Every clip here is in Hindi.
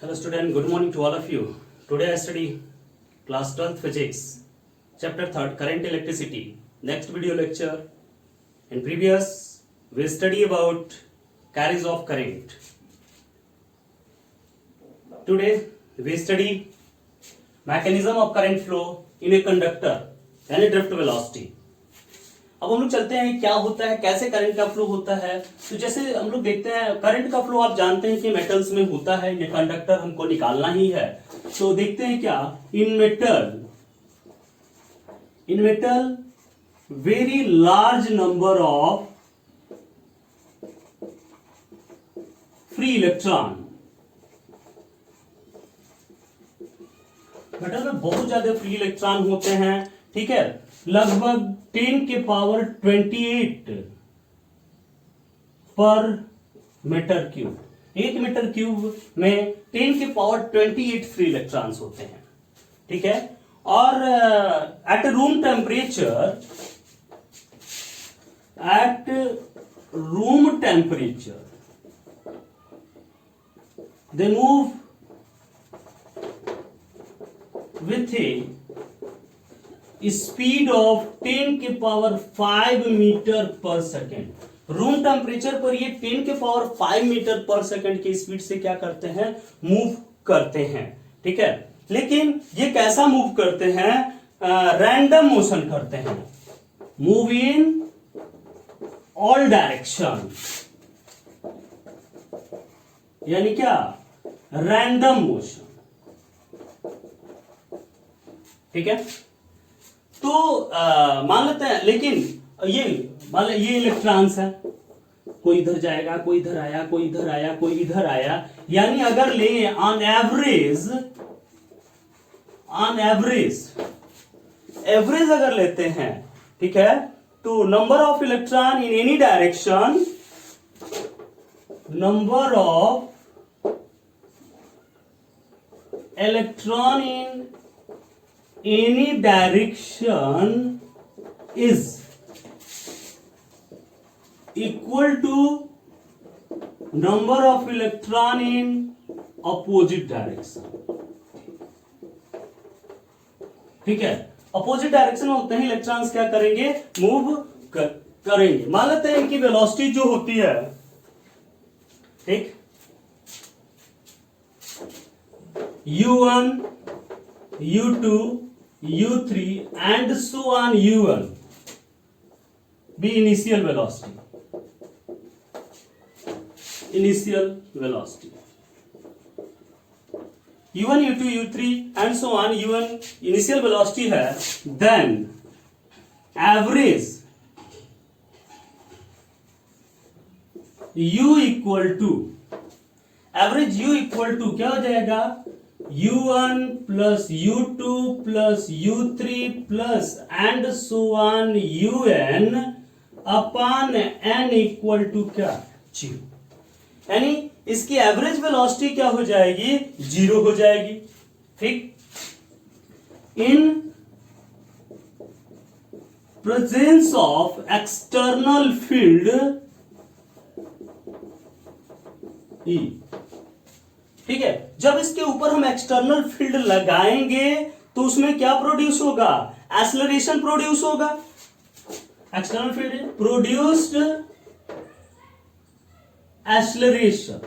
Hello student, good morning to all of you. Today I study class 12th physics, chapter 3rd current electricity. Next video lecture. In previous we study about carriage of current. Today we study mechanism of current flow in a conductor and drift velocity. अब हम लोग चलते हैं क्या होता है, कैसे करंट का फ्लो होता है। तो जैसे हम लोग देखते हैं करंट का फ्लो आप जानते हैं कि मेटल्स में होता है, ये कंडक्टर हमको निकालना ही है। तो देखते हैं क्या इन metal very large number of free electron. Metal में बहुत ज्यादा फ्री इलेक्ट्रॉन होते हैं, ठीक है, लगभग 10 के पावर 28 पर मीटर क्यूब। एक मीटर क्यूब में 10 के पावर 28 फ्री इलेक्ट्रॉन्स होते हैं, ठीक है। और at room temperature they move with a speed of 10 के पावर 5 मीटर पर सेकेंड। रूम टेम्परेचर पर ये 10 के पावर 5 मीटर पर सेकेंड की स्पीड से क्या करते हैं, मूव करते हैं, ठीक है। लेकिन ये कैसा मूव करते हैं, रैंडम मोशन करते हैं, मूव इन ऑल डायरेक्शन, यानी क्या रैंडम मोशन, ठीक है। तो मान लेते हैं, लेकिन ये मान ले ये इलेक्ट्रॉन्स है, कोई इधर जाएगा, कोई इधर आया, कोई इधर आया, कोई इधर आया, यानी अगर ले ऑन एवरेज अगर लेते हैं, ठीक है, तो number of electron in any direction, number of electron in any direction is equal to number of electron in opposite direction, ठीक है। अपोजिट डायरेक्शन में होते हैं इलेक्ट्रॉन्स क्या करेंगे, मूव करेंगे। मान लेते हैं इनकी वेलोसिटी जो होती है, ठीक, u1 u2 u3 and so on u1 be initial velocity u1 u2 u3 and so on u1 initial velocity है, then average u equal to क्या हो जाएगा, u1 plus u2 plus u3 plus and so on un upon n equal to क्या, 0। यानी इसकी एवरेज वेलोसिटी क्या हो जाएगी, 0 हो जाएगी, ठीक। In presence of external field E, ठीक है। जब इसके ऊपर हम एक्सटर्नल फील्ड लगाएंगे तो उसमें क्या प्रोड्यूस होगा, एक्सेलरेशन प्रोड्यूस होगा। एक्सटर्नल फील्ड प्रोड्यूस्ड एक्सेलरेशन,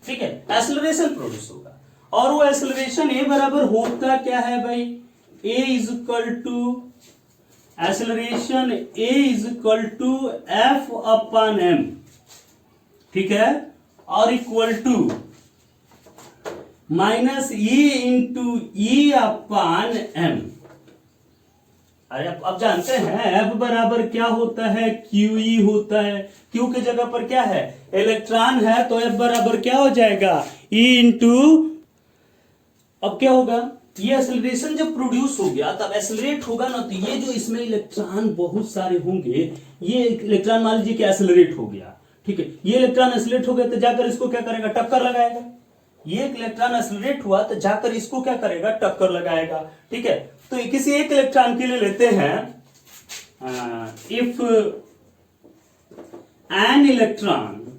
ठीक है, एक्सेलरेशन प्रोड्यूस होगा। और वो एक्सेलरेशन ए बराबर होता क्या है भाई, A is equal to acceleration A is equal to F upon M, ठीक है, और equal to minus E into E upon M. अरे अब जानते हैं एफ बराबर क्या होता है, क्यू ई होता है। क्यू की जगह पर क्या है, इलेक्ट्रॉन है, तो एफ बराबर क्या हो जाएगा, ई इंटू, अब क्या होगा, ये एक्सेलरेशन जब प्रोड्यूस हो गया तब एक्सेलरेट होगा ना, तो ये जो इसमें इलेक्ट्रॉन बहुत सारे होंगे, ये इलेक्ट्रॉन मान लीजिए कि एक्सेलरेट हो गया, ठीक है, ये इलेक्ट्रॉन एक्सेलरेट हो गया तो जाकर इसको क्या करेगा, टक्कर लगाएगा। ये एक इलेक्ट्रॉन एक्सेलरेट हुआ तो जाकर इसको क्या करेगा, टक्कर लगाएगा, ठीक है। तो किसी एक इलेक्ट्रॉन के लिए लेते हैं, इफ एन इलेक्ट्रॉन,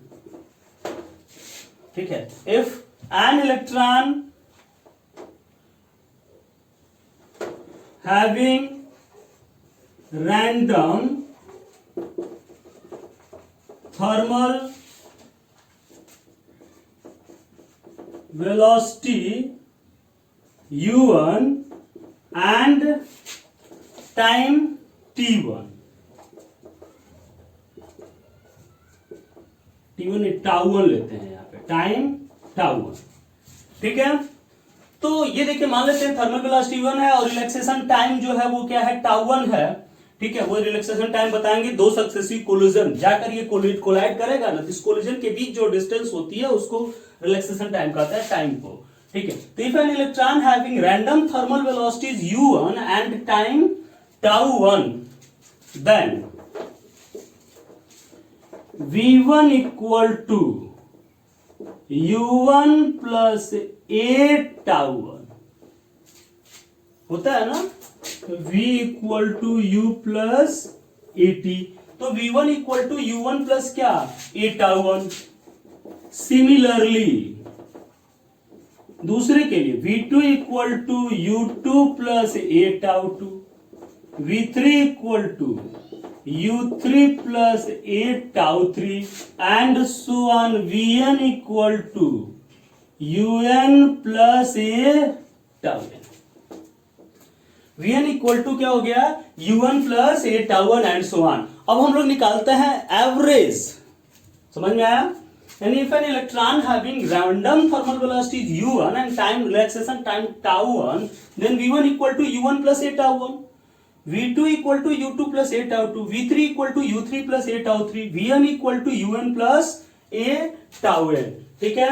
ठीक है, if an electron having random thermal velocity u1 and time t1 टाउ1 लेते हैं यहां पे टाइम टाउ1, ठीक है। तो ये देखिए मान लेते हैं थर्मल वेलोसिटी 1 है और रिलैक्सेशन टाइम जो है वो क्या है टाउ1 है, ठीक है। वो रिलैक्सेशन टाइम बताएंगे, दो सक्सेसिव कोलिजन जाकर ये कोलाइड करेगा ना, तो इस कोलिजन के बीच जो डिस्टेंस होती है उसको रिलैक्सेशन टाइम कहते हैं, टाइम को, ठीक है। तो if an electron having random thermal velocities u1 and time tau one then v1 equal to u1 plus a tau one होता है ना, v equal to u plus A T, तो v1 equal to u1 plus क्या a टाउ1। सिमिलरली दूसरे के लिए v2 equal to u2 plus a tau two, v3 equal to u3 plus a tau3 and so on, vn equal to un plus a tau n। vn equal to क्या हो गया un plus a tau1 and so on। अब हम लोग निकालते हैं एवरेज, समझ में आया? यानी if an electron having random thermal velocity u1 and time relaxation time tau1, then v1 equal to u1 plus a tau1, v2 equal to u2 plus a tau2, v3 equal to u3 plus a tau3, vn equal to un plus a tau n, ठीक है।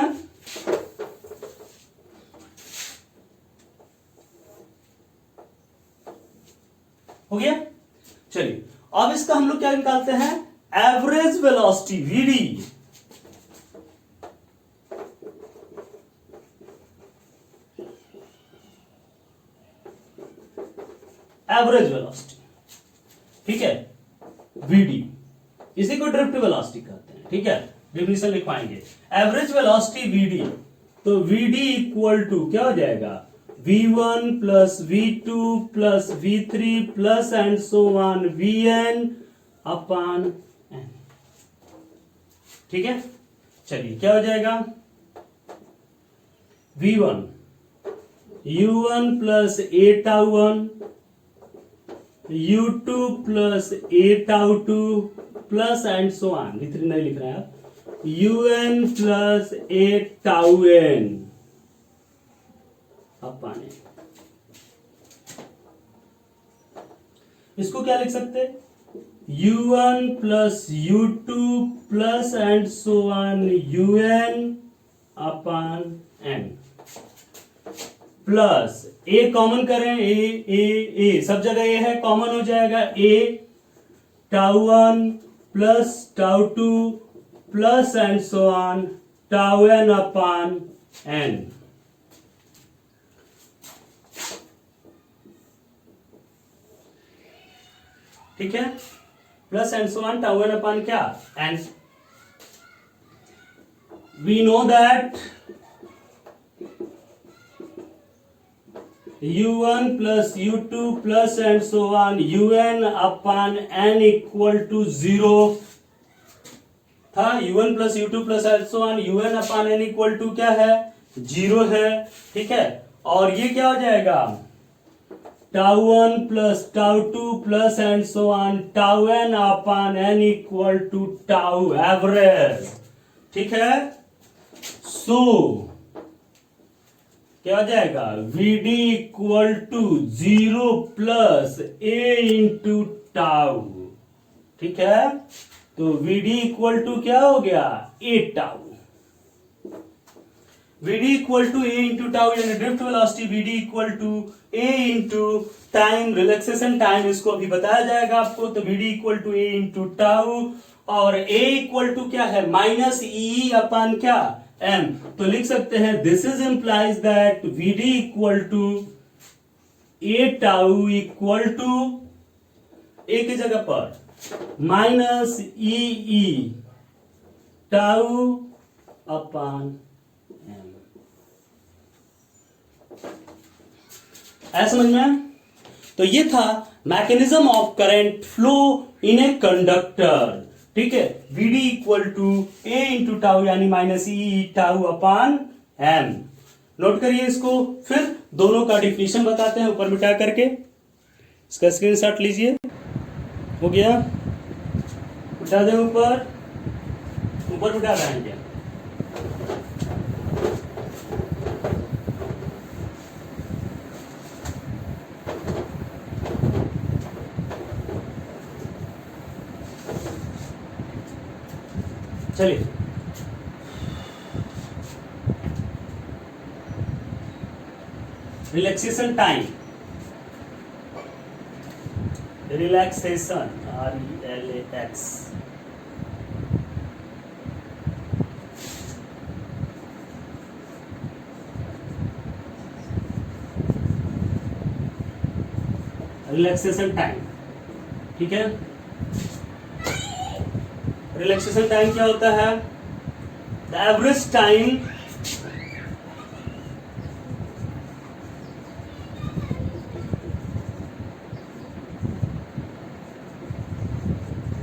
हो गया, चलिए अब इसका हम लोग क्या निकालते हैं, average velocity vd। Average velocity, ठीक है, vd, इसी को ड्रिफ्ट वेलोसिटी कहते हैं, ठीक है। डेफिनेशन लिखवाएंगे एवरेज वेलोसिटी vd, तो vd इक्वल टू क्या हो जाएगा v1 plus v2 plus v3 plus and so on vn upon n, ठीक है। चलिए क्या हो जाएगा v1 u1 plus a tau one, u2 plus a tau two plus and so on, v3 नहीं लिख रहे हैं आप, un plus a tau n upon n। इसको क्या लिख सकते, u1 plus u2 plus and so on un upon n plus a common करें, ए सब जगह ए है, कॉमन हो जाएगा a टाउ1 प्लस टाउ2 plus and so on tau n upon n, ठीक है। Plus and so on tau n upon क्या n। We know that u1 plus u2 plus and so on un upon n equal to 0 था, u1 plus u2 plus and so on un upon n equal to क्या है 0 है, ठीक है। और ये क्या हो जाएगा टाउ1 प्लस टाउ2 plus and so on tau n upon n equal to tau average, ठीक है। सो क्या हो जाएगा vd इक्वल टू 0 प्लस a इंटू टाउ, ठीक है। तो vd इक्वल टू क्या हो गया a tau, vd equal to a into tau, यानी drift velocity vd equal to a into time relaxation time, इसको अभी बताया जाएगा आपको। तो vd equal to a into tau और a इक्वल टू क्या है माइनस ई अपॉन क्या m, तो लिख सकते हैं this is implies that vd equal to a tau equal to a की जगह पर माइनस ई टाउ अपॉन m, ऐसा समझ में? तो ये था mechanism of current flow in a conductor. ठीक है, Vd equal to a into tau यानी माइनस ई टाउ अपान एम। नोट करिए इसको, फिर दोनों का डिफिनेशन बताते हैं ऊपर मिटा करके। इसका स्क्रीनशॉट लीजिए। हो गया, उठा दे ऊपर, ऊपर उठा देंगे। चलिए, relaxation time, relaxation RELAX, relaxation time. ठीक है, रिलैक्सेशन टाइम क्या होता है? The average time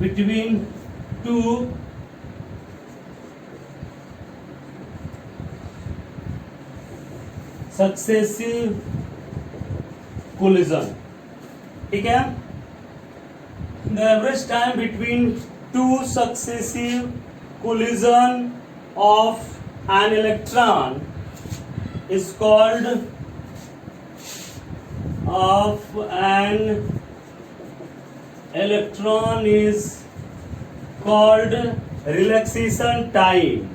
between two successive collision। ठीक है, the average time between two successive collision of an electron is called relaxation time।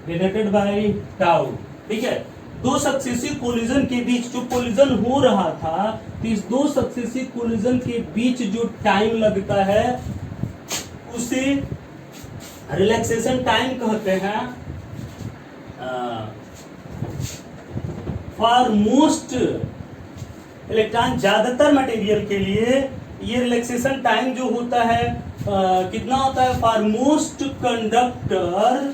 Denoted by tau. ठीक है, दो सक्सेसिव कोलिजन के बीच जो कोलिजन हो रहा था, तो इस दो सक्सेसिव कोलिजन के बीच जो टाइम लगता है उसे रिलैक्सेशन टाइम कहते हैं। फॉर मोस्ट इलेक्ट्रॉन, ज्यादातर मटेरियल के लिए ये रिलैक्सेशन टाइम जो होता है कितना होता है? For most conductor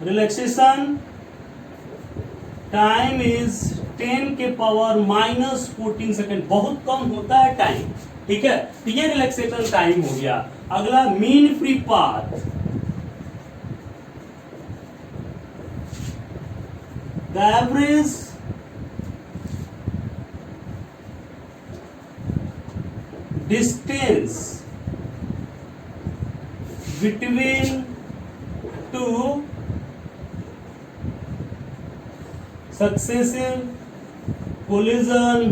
relaxation time is 10 के पावर -14 सेकेंड। बहुत कम होता है टाइम। ठीक है, तो ये रिलैक्सेशन टाइम हो गया। अगला mean free path, the average distance between two successive collision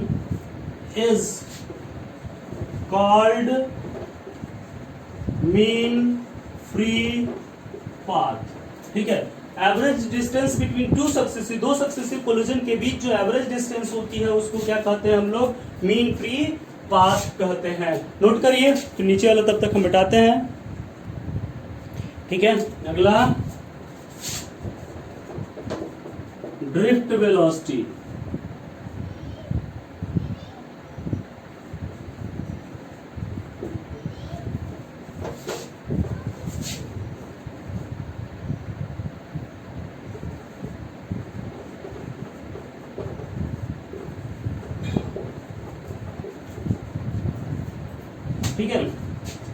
is called mean free path। ठीक है, average distance between two successive, दो सक्सेसिव कोलिजन के बीच जो एवरेज डिस्टेंस होती है उसको क्या कहते हैं हम लोग? मीन फ्री पाथ कहते हैं। नोट करिए, तो नीचे वाला तब तक हम मिटाते हैं। ठीक है, अगला ड्रिफ्ट वेलोसिटी। ठीक है,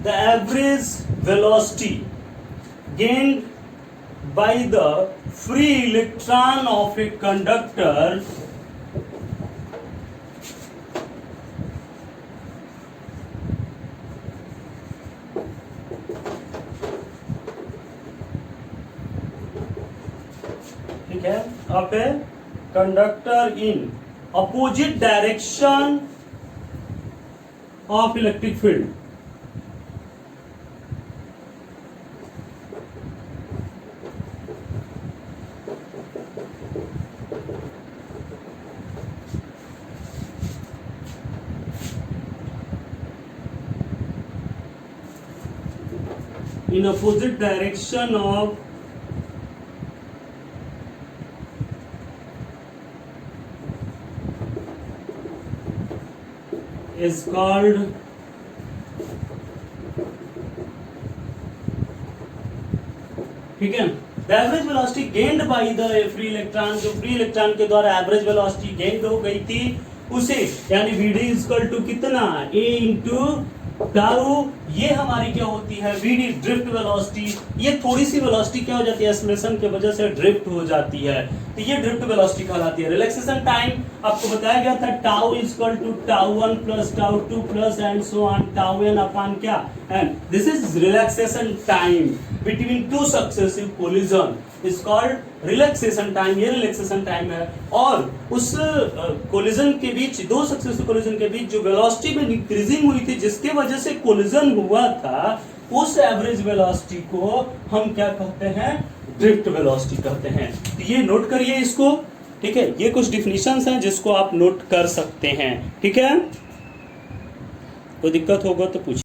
the average velocity gained by the free electron of a conductor ठीक है, of a conductor in opposite direction of electric field। in opposite direction of is called ठीक है the average velocity gained by the free electron, जो फ्री इलेक्ट्रॉन के द्वारा एवरेज वेलोसिटी गेन्ड हो गई थी उसे, यानी वीडी इक्वल टू कितना ए इंटू टाउ, ये हमारी क्या होती है वीडी ड्रिफ्ट वेलोसिटी। ये थोड़ी सी वेलोसिटी क्या हो जाती है एक्सेलरेशन की वजह से ड्रिफ्ट हो जाती है, तो ये ड्रिफ्ट वेलोसिटी कहलाती है। रिलैक्सेशन टाइम आपको बताया गया था tau equal to tau 1 plus tau 2 plus and so on tau n upon क्या n। This is relaxation time between two successive collision is called relaxation time. ये रिलैक्सेशन टाइम है, और उस कोलिजन के बीच, दो सक्सेसिव कोलिजन के बीच जो वेलोसिटी में इंक्रीजिंग हुई थी जिसके वजह से कोलिजन हुआ था, उस एवरेज वेलोसिटी को हम क्या कहते हैं ड्रिफ्ट वेलोसिटी कहते हैं। तो ये नोट करिए इसको, ठीक है। ये कुछ डिफिनीशंस हैं जिसको आप नोट कर सकते हैं, ठीक है। कोई दिक्कत होगा तो पूछिए।